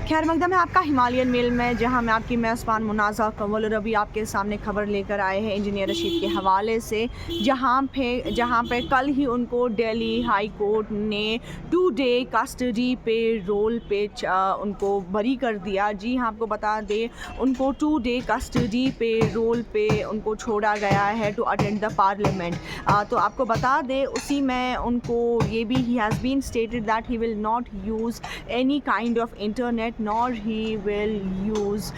खैर मकदम है आपका हिमालयन मेल में, जहां मैं आपकी मेज़बान मुनाज़ा कंवल रवि आपके सामने खबर लेकर आए हैं इंजीनियर रशीद के हवाले से, जहां पे कल ही उनको दिल्ली हाई कोर्ट ने 2 डे कस्टडी पे रोल पे उनको बरी कर दिया। जी हाँ, आपको बता दें उनको 2 डे कस्टडी पे रोल पे उनको छोड़ा गया है टू अटेंड द पार्लियामेंट। तो आपको बता दें उसी में उनको ये भी he has been stated that he will not use any kind of internet nor he will use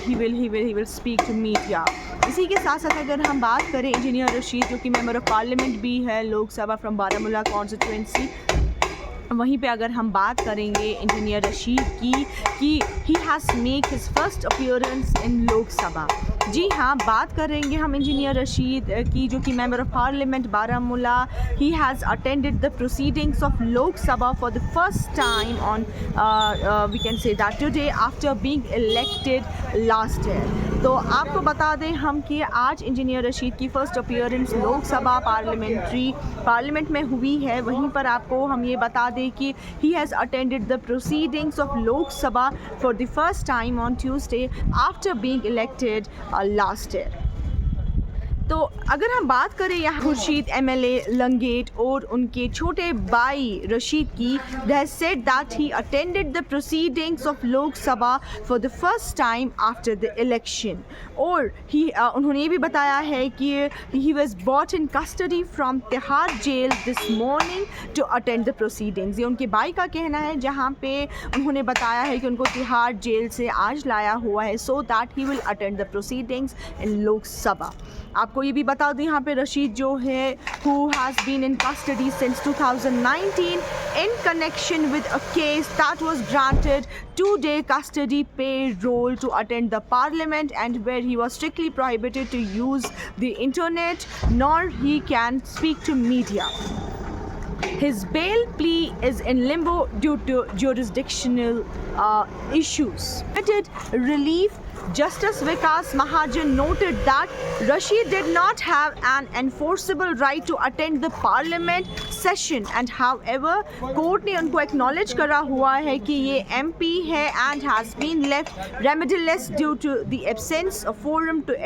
he will speak to media। इसी के साथ साथ अगर हम बात करें इंजीनियर रशीद जो कि मेंबर ऑफ पार्लियामेंट भी है लोकसभा फ्रॉम बारामूला कॉन्स्टिट्यूंसी, वहीं पे अगर हम बात करेंगे इंजीनियर रशीद की he has make his first appearance in Lok Sabha. जी हाँ, बात करेंगे हम इंजीनियर रशीद की जो कि member of parliament Baramulla. He has attended the proceedings of Lok Sabha for the first time on we can say that today after being elected last year. तो आपको बता दें हम कि आज इंजीनियर रशीद की फ़र्स्ट अपीयरेंस लोकसभा पार्लियामेंट में हुई है। वहीं पर आपको हम ये बता दें कि ही has attended the proceedings of Lok Sabha for the first time on Tuesday after being elected last year. तो अगर हम बात करें यहाँ खुर्शीद एमएलए लंगेट और उनके छोटे भाई रशीद की, they have said that he attended the proceedings of Lok Sabha for the first time after the election। और उन्होंने ये भी बताया है कि he was brought in custody from Tihar jail this morning to attend the proceedings। ये उनके भाई का कहना है, जहाँ पे उन्होंने बताया है कि उनको तिहाड़ जेल से आज लाया हुआ है so that he will attend the proceedings in लोक सभा। आपको ये भी बता दूँ यहाँ पे रशीद जो है who has been in custody since 2019 in connection with a case that was granted 2-day custody parole to attend the parliament and where he was strictly prohibited to use the internet nor he can speak to media। His bail plea is in limbo due to jurisdictional issues। Relief Justice Vikas Mahajan noted that Rashid did not have an enforceable right to attend the parliament session and however court ने उनको acknowledge करा हुआ है कि ये MP है and has been left remediless due to the absence of forum to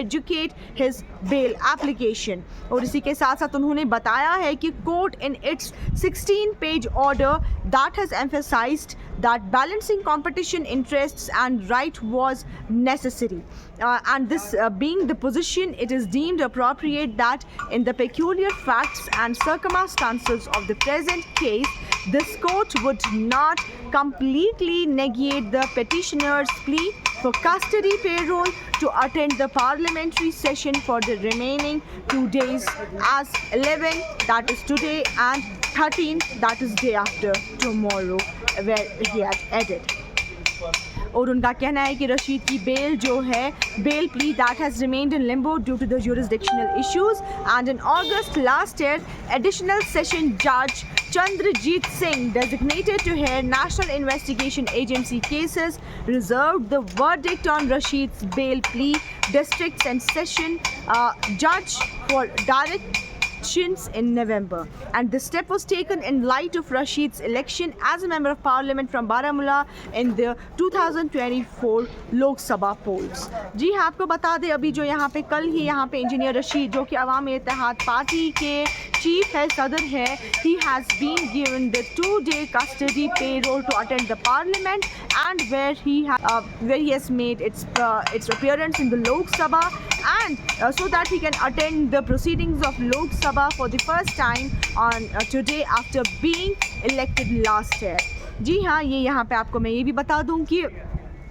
educate his bail application। और इसी के साथ साथ उन्होंने बताया है कि court in its 16-page order that has emphasized that balancing competition interests and right was necessary and this being the position, it is deemed appropriate that in the peculiar facts and circumstances of the present case, this court would not completely negate the petitioner's plea for custody parole to attend the parliamentary session for the remaining 2 days as 11, that is today, and 13, that is day after tomorrow, where he had added। और उनका कहना है कि रशीद की bail जो है bail plea that has remained in limbo due to the jurisdictional issues and in August last year additional session judge Chandrajit Singh designated to hear National Investigation Agency cases reserved the verdict on Rashid's bail plea districts and session judge for direct in November, and this step was taken in light of Rashid's election as a member of parliament from Baramulla in the 2024 Lok Sabha polls। जी हाँ, आपको बता दें अभी जो यहाँ पे कल ही यहाँ पे इंजीनियर रशीद जो कि अवामी इत्तेहाद पार्टी के चीफ है, सदर है, he has been given the 2-day custody parole to attend the parliament and where he has made its appearance in the Lok Sabha and so that he can attend the proceedings of Lok Sabha for the first time on today after being elected last year। जी हाँ, ये यहाँ पे आपको मैं ये भी बता दूँ कि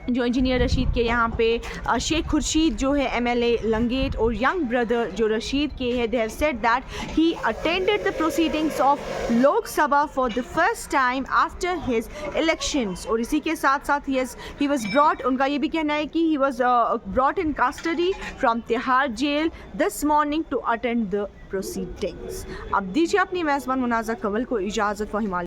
जो इंजीनियर रशीद के यहाँ पे शेख खुर्शीद जो है एमएलए लंगेट और यंग ब्रदर जो रशीद के है, they have said that he attended the proceedings of लोक सभा for the first time after his elections. और इसी के साथ साथ ही वाज ब्रॉट, उनका ये भी कहना है कि he was brought in custody from Tihar jail this morning to attend the proceedings. अब दीजिए अपनी मेज़बान मुनाज़ा कंवल को इजाज़त व हिमालय।